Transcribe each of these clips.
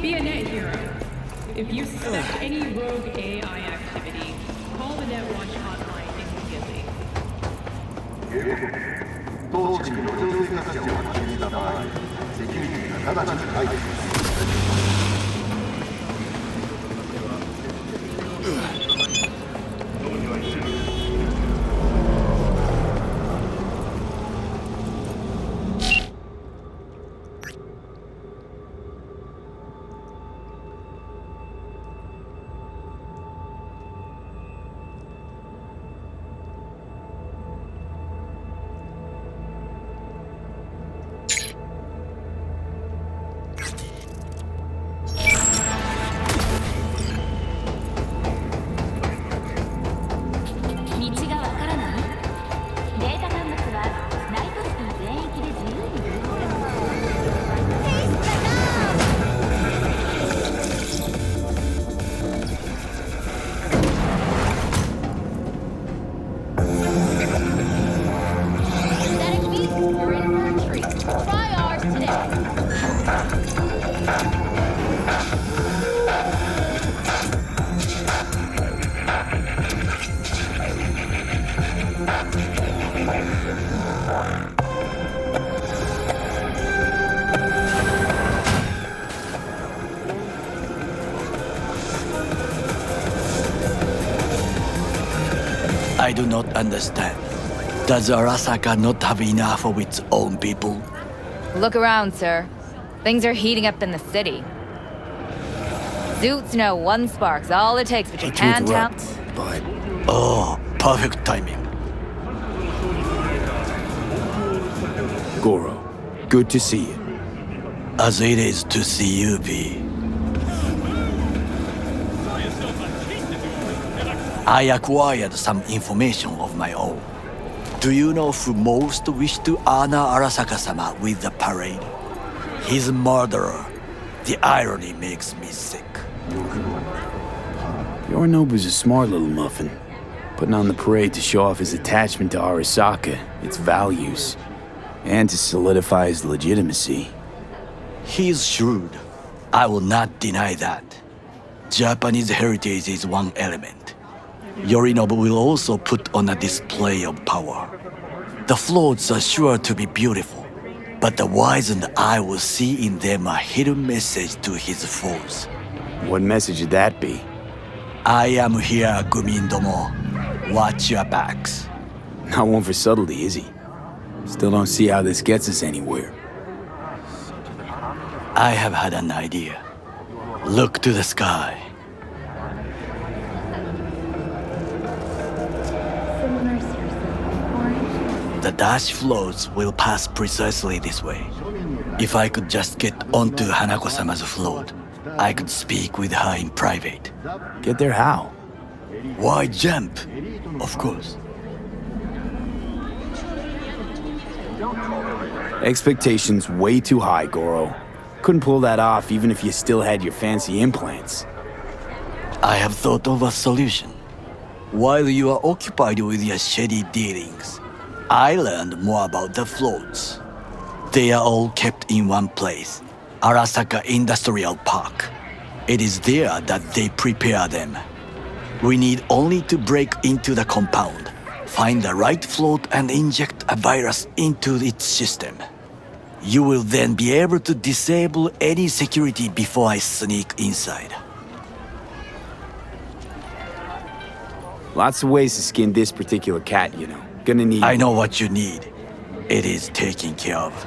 Be a net hero. If you suspect any rogue AI activity, call the Netwatch hotline immediately. 当地に路上生活者を発見した場合、セキュリティが直ちに解除します。I do not understand. Does Arasaka not have enough of its own people? Look around, sir. Things are heating up in the city. Suits know one spark's all it takes, but you can't tell. But... Oh, perfect timing. Goro, good to see you. As it is to see you, V. I acquired some information of my own. Do you know who most wished to honor Arasaka-sama with the parade? His murderer. The irony makes me sick. Yorinobu's a smart little muffin, putting on the parade to show off his attachment to Arasaka, its values, and to solidify his legitimacy. He's shrewd. I will not deny that. Japanese heritage is one element. Yorinobu will also put on a display of power. The floats are sure to be beautiful, but the wizened eye will see in them a hidden message to his foes. What message would that be? I am here, Gumindomo. Watch your backs. Not one for subtlety, is he? Still don't see how this gets us anywhere. I have had an idea. Look to the sky. The dash floats will pass precisely this way. If I could just get onto Hanako-sama's float, I could speak with her in private. Get there how? Why jump? Of course. Expectations way too high, Goro. Couldn't pull that off even if you still had your fancy implants. I have thought of a solution. While you are occupied with your shady dealings, I learned more about the floats. They are all kept in one place, Arasaka Industrial Park. It is there that they prepare them. We need only to break into the compound, find the right float and inject a virus into its system. You will then be able to disable any security before I sneak inside. Lots of ways to skin this particular cat, you know. Gonna need... I know what you need. It is taken care of.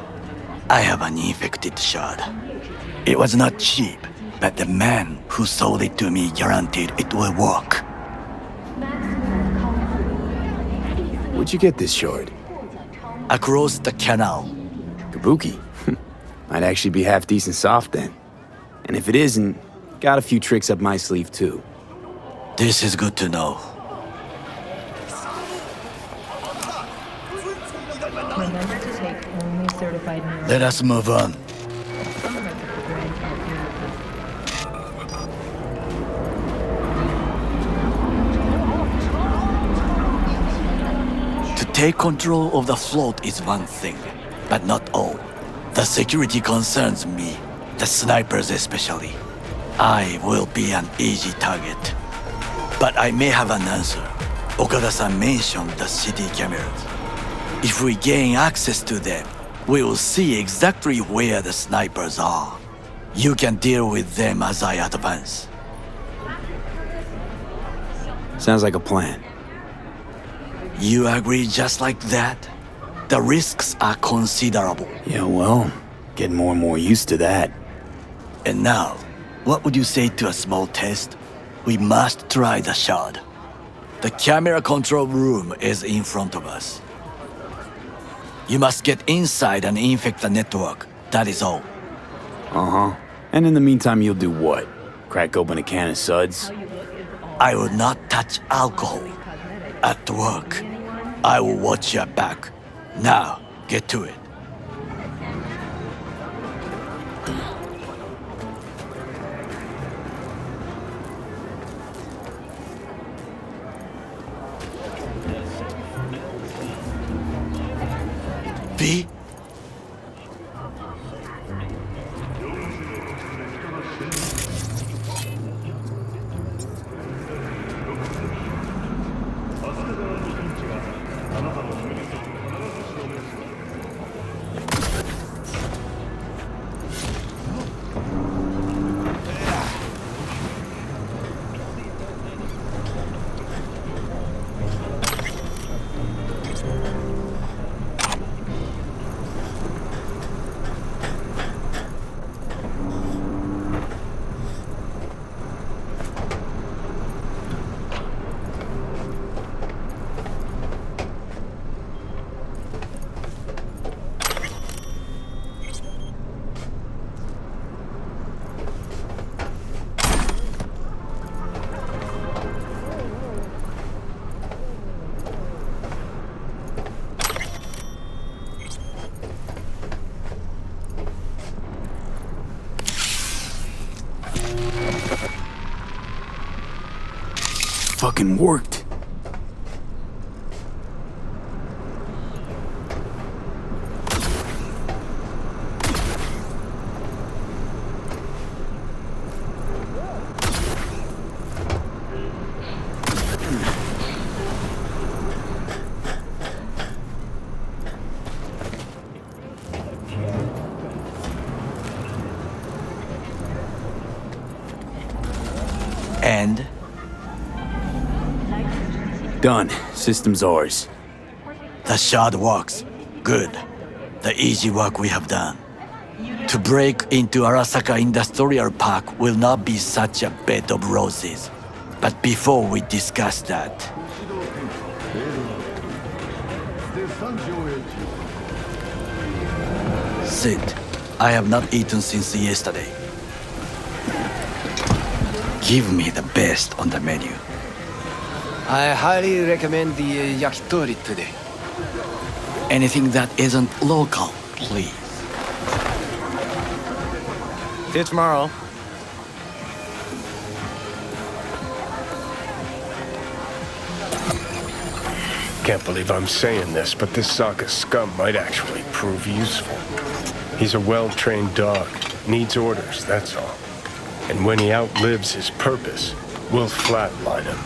I have an infected shard. It was not cheap, but the man who sold it to me guaranteed it will work. Where'd you get this shard? Across the canal. Kabuki? Might actually be half decent soft then. And if it isn't, got a few tricks up my sleeve too. This is good to know. Remember to take only certified mail. Let us move on. Some parts of the grant are irreplaceable. To take control of the float is one thing, but not all. The security concerns me, the snipers especially. I will be an easy target. But I may have an answer. Okada-san mentioned the city cameras. If we gain access to them, we will see exactly where the snipers are. You can deal with them as I advance. Sounds like a plan. You agree just like that? The risks are considerable. Yeah, well, getting more and more used to that. And now, what would you say to a small test? We must try the shard. The camera control room is in front of us. You must get inside and infect the network. That is all. Uh-huh. And in the meantime, you'll do what? Crack open a can of suds? I will not touch alcohol. At work, I will watch your back. Now, get to it. V? Fucking worked. And? Done. System's ours. The shard works. Good. The easy work we have done. To break into Arasaka Industrial Park will not be such a bed of roses. But before we discuss that, sit. I have not eaten since yesterday. Give me the best on the menu. I highly recommend the yakitori today. Anything that isn't local, please. See you tomorrow. Can't believe I'm saying this, but this Saka scum might actually prove useful. He's a well-trained dog. Needs orders, that's all. And when he outlives his purpose, we'll flatline him.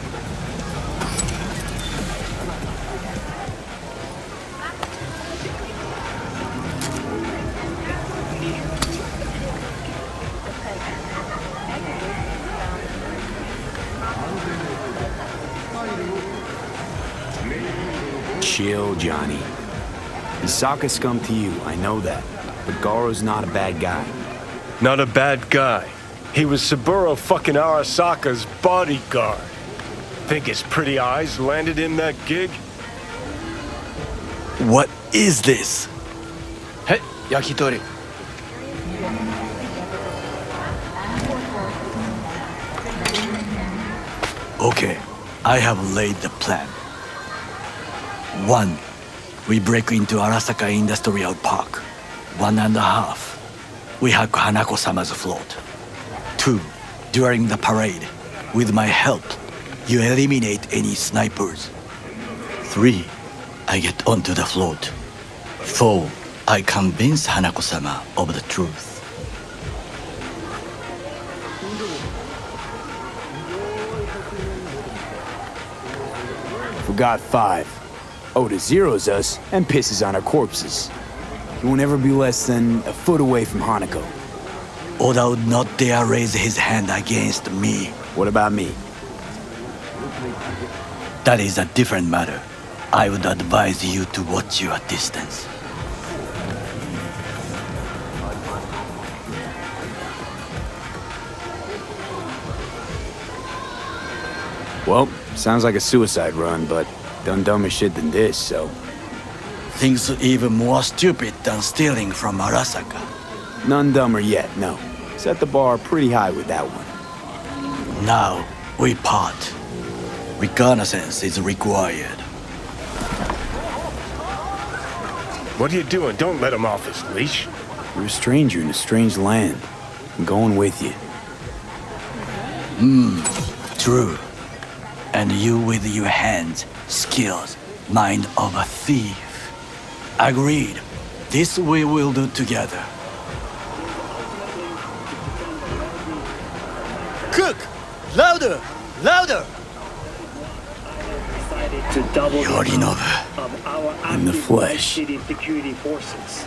Chill, Johnny. He's Saka scum to you, I know that. But Garo's not a bad guy. Not a bad guy. He was Saburo fucking Arasaka's bodyguard. Think his pretty eyes landed him that gig? What is this? Hey, yakitori. Okay, I have laid the plan. 1. We break into Arasaka Industrial Park. 1.5. We hack Hanako-sama's float. 2. During the parade, with my help, you eliminate any snipers. 3. I get onto the float. 4. I convince Hanako-sama of the truth. Forgot 5. Oda zeroes us and pisses on our corpses. He won't ever be less than a foot away from Hanako. Oda would not dare raise his hand against me. What about me? That is a different matter. I would advise you to watch your distance. Well, sounds like a suicide run, but done dumber shit than this, so... Things even more stupid than stealing from Arasaka. None dumber yet, no. Set the bar pretty high with that one. Now, we part. Reconnaissance is required. What are you doing? Don't let him off his leash. You're a stranger in a strange land. I'm going with you. True. And you with your hands, skills, mind of a thief. Agreed. This we will do together. Cook! Louder! Louder! Yorinobu. In the flesh. Security forces.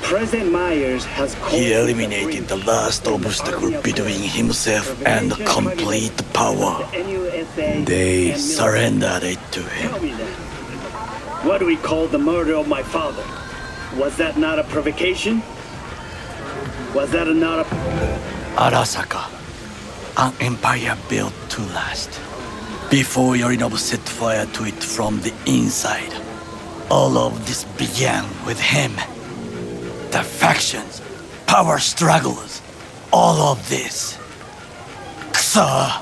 President Myers has He eliminated the last obstacle between himself and complete power. They Surrendered it to him. Tell me then, what do we call the murder of my father? Was that not a provocation? Was that not a... Arasaka, an empire built to last. Before Yorinobu set fire to it from the inside, all of this began with him. The factions, power struggles, all of this. Kusa!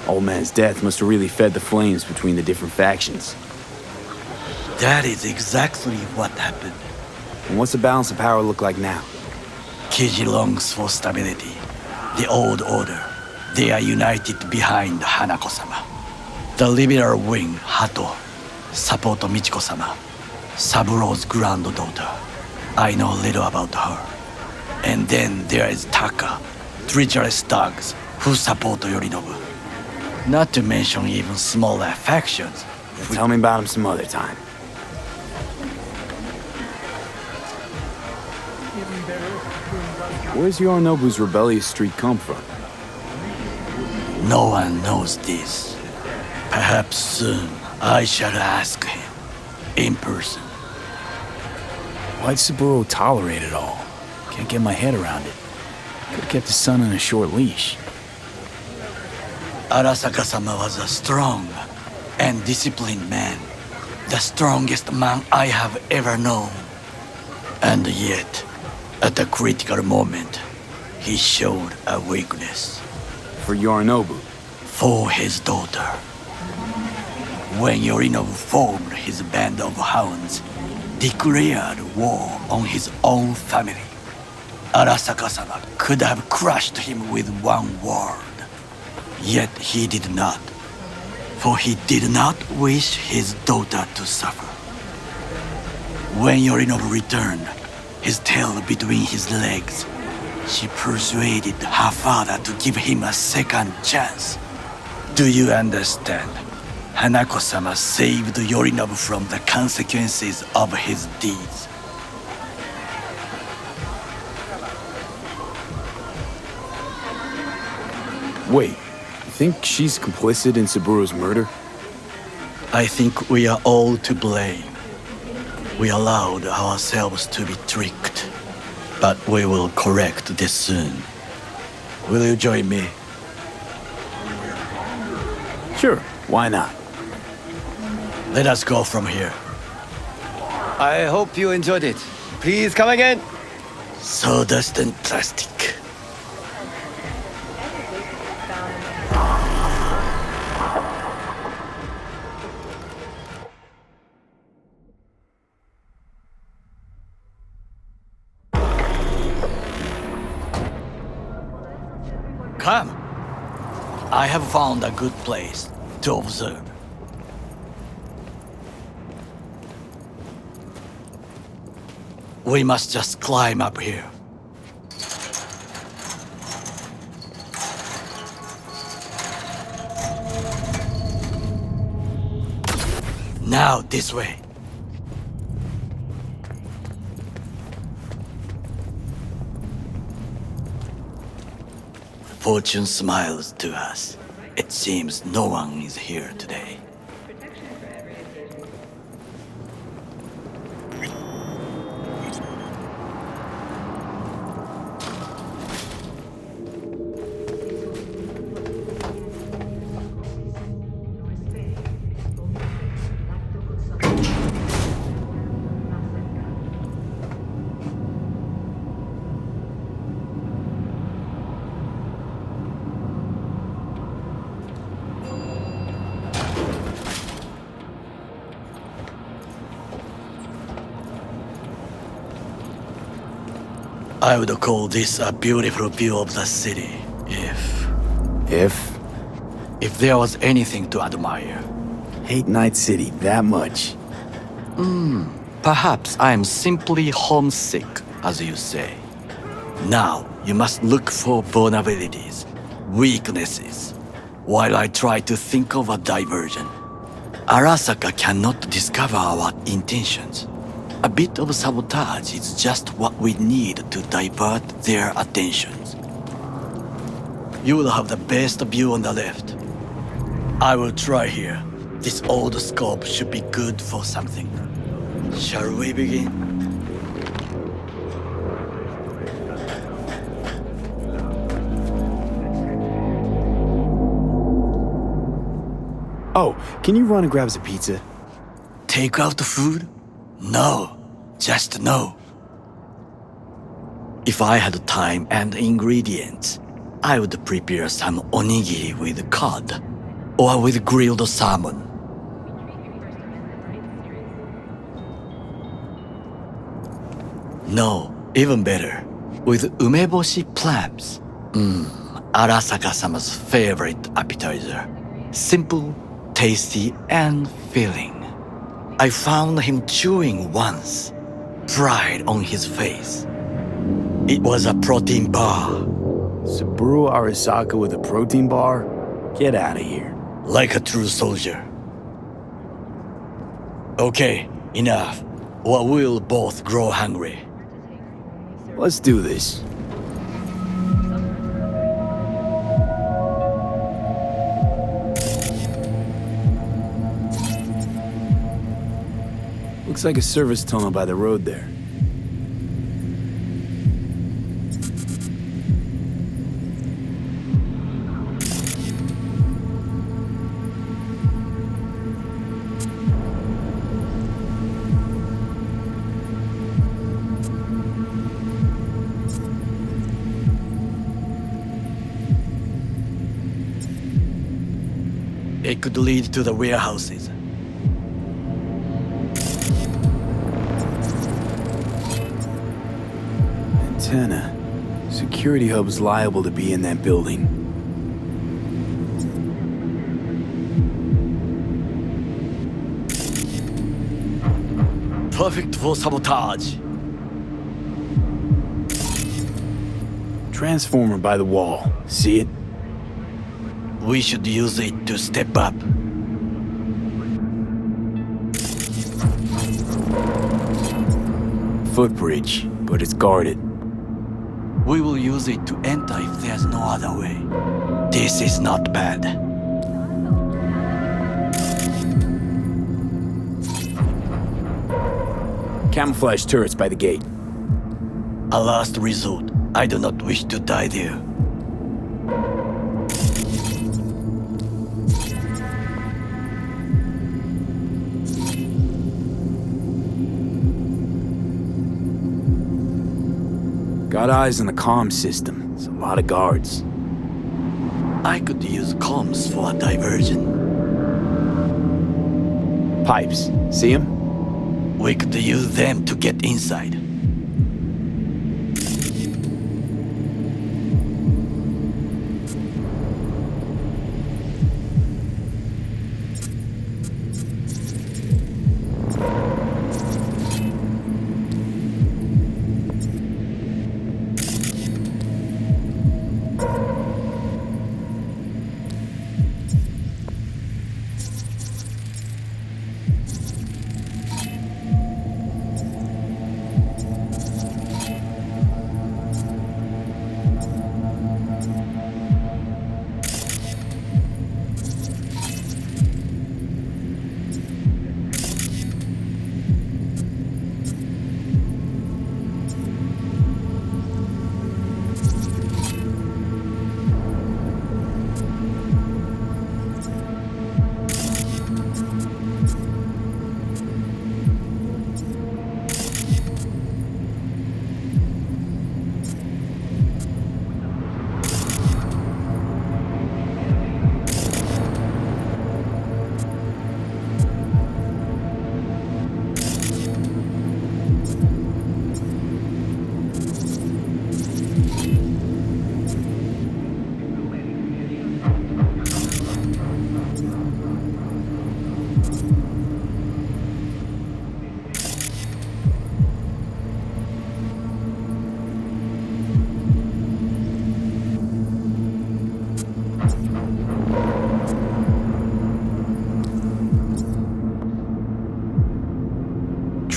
Old man's death must have really fed the flames between the different factions. That is exactly what happened. And what's the balance of power look like now? Kiji longs for stability. The old order. They are united behind Hanako-sama. The liberal wing, Hato, support Michiko-sama, Saburo's granddaughter. I know little about her. And then there is Taka, treacherous dogs who support Yorinobu. Not to mention even smaller factions. Tell me about him some other time. Where's Yorinobu's rebellious streak come from? No one knows this. Perhaps soon I shall ask him in person. Why'd Saburo tolerate it all? Can't get my head around it. Could've kept his son on a short leash. Arasaka-sama was a strong and disciplined man. The strongest man I have ever known. And yet, at a critical moment, he showed a weakness. For Yorinobu. For his daughter. When Yorinobu formed his band of hounds, declared war on his own family, Arasaka-sama could have crushed him with one word. Yet he did not, for he did not wish his daughter to suffer. When Yorinobu returned, his tail between his legs, she persuaded her father to give him a second chance. Do you understand? Hanako-sama saved Yorinobu from the consequences of his deeds. Wait, you think she's complicit in Saburo's murder? I think we are all to blame. We allowed ourselves to be tricked. But we will correct this soon. Will you join me? Sure, why not? Let us go from here. I hope you enjoyed it. Please come again. Sawdust and plastic. Come. I have found a good place to observe. We must just climb up here. Now this way. Fortune smiles to us. It seems no one is here today. I would call this a beautiful view of the city, if there was anything to admire. Hate Night City that much. Perhaps I am simply homesick, as you say. Now, you must look for vulnerabilities, weaknesses, while I try to think of a diversion. Arasaka cannot discover our intentions. A bit of sabotage is just what we need to divert their attentions. You will have the best view on the left. I will try here. This old scope should be good for something. Shall we begin? Oh, can you run and grab us a pizza? Take out the food? No, just no. If I had time and ingredients, I would prepare some onigiri with cod or with grilled salmon. No, even better, with umeboshi clams. Arasaka-sama's favorite appetizer. Simple, tasty, and filling. I found him chewing once, pride on his face. It was a protein bar. Saburo Arasaka with a protein bar? Get out of here. Like a true soldier. Okay, enough, or we'll both grow hungry. Let's do this. Looks like a service tunnel by the road there. It could lead to the warehouses. Antenna. Security hub's liable to be in that building. Perfect for sabotage. Transformer by the wall. See it? We should use it to step up. Footbridge, but it's guarded. We will use it to enter if there's no other way. This is not bad. Camouflage turrets by the gate. A last resort. I do not wish to die there. Got eyes on the comm system. It's a lot of guards. I could use comms for a diversion. Pipes. See them? We could use them to get inside.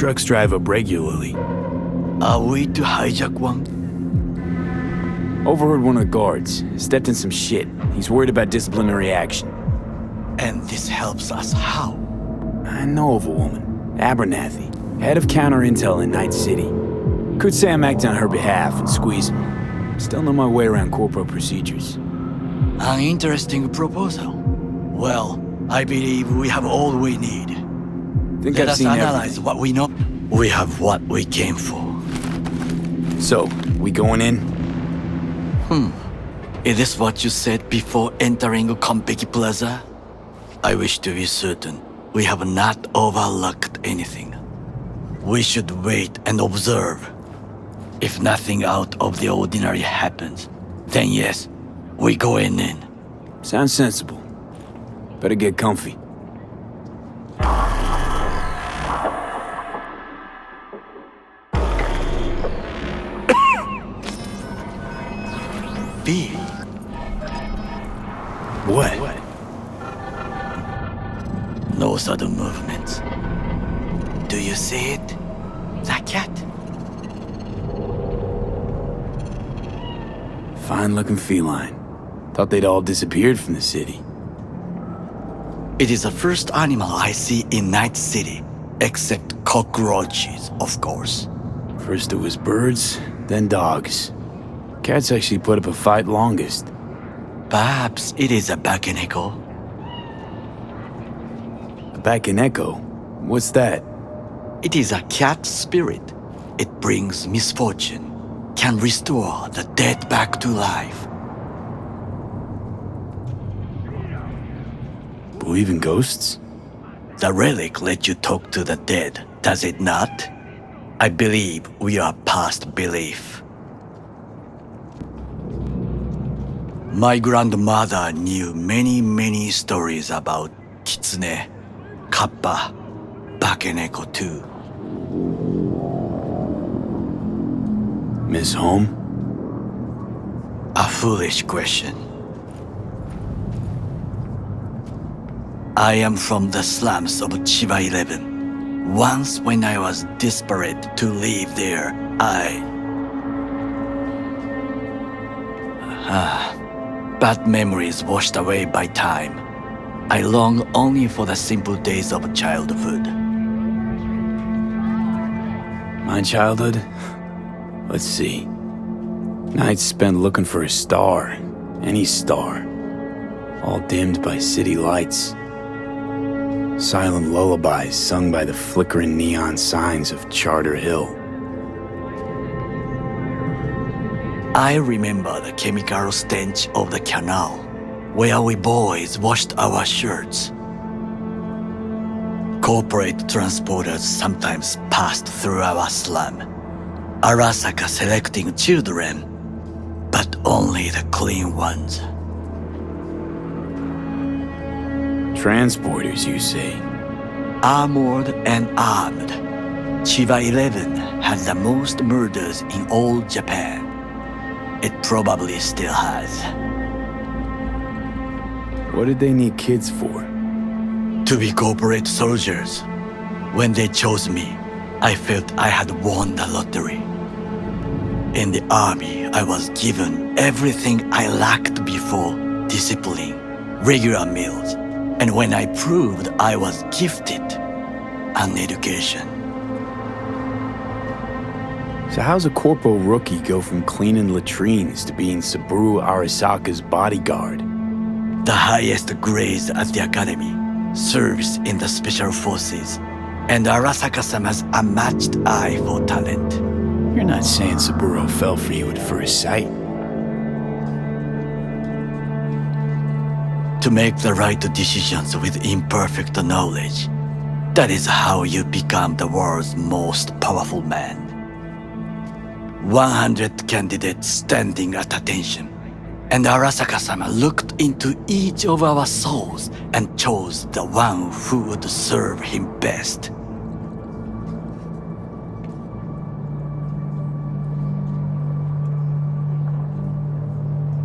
trucks drive up regularly. Are we to hijack one? Overheard one of the guards. Stepped in some shit. He's worried about disciplinary action. And this helps us how? I know of a woman. Abernathy. Head of counter intel in Night City. Could say I'm acting on her behalf and squeeze him. Still know my way around corporate procedures. An interesting proposal. Well, I believe we have all we need. Think Let I've us seen analyze everything. what we know. We have what we came for. So, we going in? Is this what you said before entering Konpeki Plaza? I wish to be certain we have not overlooked anything. We should wait and observe. If nothing out of the ordinary happens, then yes, we going in. Sounds sensible. Better get comfy. B. What? No sudden movements. Do you see it? The cat? Fine-looking feline. Thought they'd all disappeared from the city. It is the first animal I see in Night City, except cockroaches, of course. First it was birds, then dogs. Cats actually put up a fight longest. Perhaps it is a Bakeneko. A Bakeneko? What's that? It is a cat spirit. It brings misfortune, can restore the dead back to life. Believe in ghosts? The relic let you talk to the dead, does it not? I believe we are past belief. My grandmother knew many stories about Kitsune, Kappa, Bakeneko too. Miss Home? A foolish question. I am from the slums of Chiba 11. Once when I was desperate to live there, bad memories washed away by time. I long only for the simple days of childhood. My childhood? Let's see. Nights spent looking for a star. Any star. All dimmed by city lights. Silent lullabies sung by the flickering neon signs of Charter Hill. I remember the chemical stench of the canal, where we boys washed our shirts. Corporate transporters sometimes passed through our slum, Arasaka selecting children, but only the clean ones. Transporters, you say? Armored and armed, Chiba 11 had the most murders in all Japan. It probably still has. What did they need kids for? To be corporate soldiers. When they chose me, I felt I had won the lottery. In the army, I was given everything I lacked before: discipline, regular meals, and when I proved I was gifted, an education. So how's a corpo rookie go from cleaning latrines to being Saburo Arasaka's bodyguard? The highest grades at the academy, serves in the special forces, and Arasaka-sama's unmatched eye for talent. You're not saying Saburo fell for you at first sight. To make the right decisions with imperfect knowledge, that is how you become the world's most powerful man. 100 candidates standing at attention, and Arasaka-sama looked into each of our souls and chose the one who would serve him best.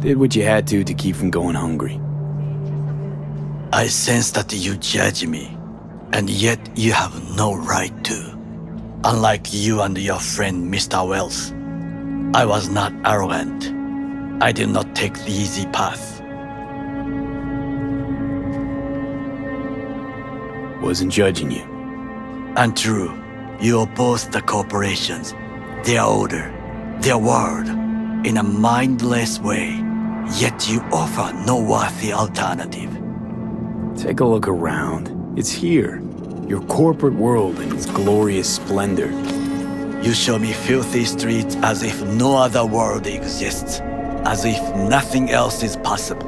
Did what you had to keep from going hungry. I sense that you judge me, and yet you have no right to. Unlike you and your friend Mr. Wells, I was not arrogant. I did not take the easy path. Wasn't judging you. Untrue, you oppose the corporations, their order, their world, in a mindless way, yet you offer no worthy alternative. Take a look around. It's here. Your corporate world in its glorious splendor. You show me filthy streets as if no other world exists, as if nothing else is possible.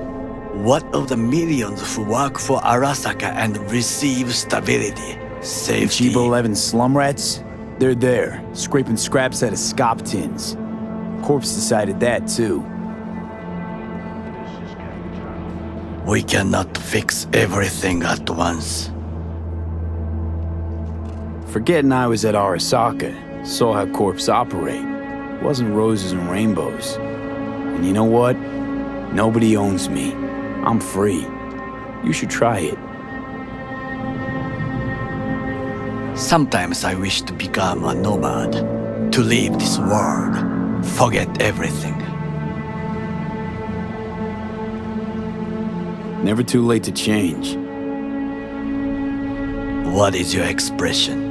What of the millions who work for Arasaka and receive stability, safety? Chiba 11 slum rats? They're there, scraping scraps out of scop tins. Corpse decided that too. We cannot fix everything at once. Forgetting I was at Arasaka, saw how corps operate. It wasn't roses and rainbows. And you know what? Nobody owns me. I'm free. You should try it. Sometimes I wish to become a nomad, to leave this world, forget everything. Never too late to change. What is your expression?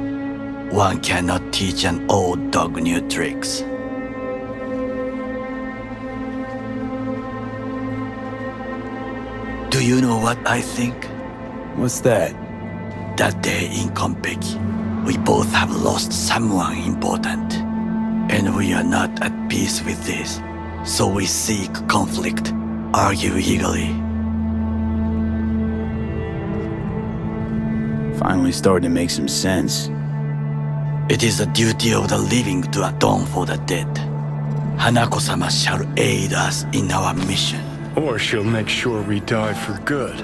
One cannot teach an old dog new tricks. Do you know what I think? What's that? That day in Konpeki, we both have lost someone important. And we are not at peace with this. So we seek conflict, argue eagerly. Finally starting to make some sense. It is the duty of the living to atone for the dead. Hanako-sama shall aid us in our mission. Or she'll make sure we die for good.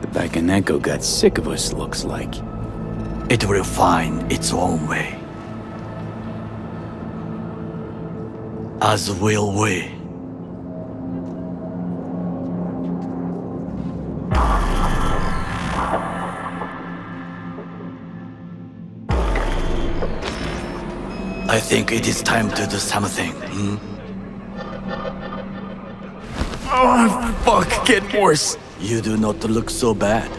The Bakaneko got sick of us, looks like. It will find its own way. As will we. I think it is time to do something. Oh, fuck, get worse. You do not look so bad.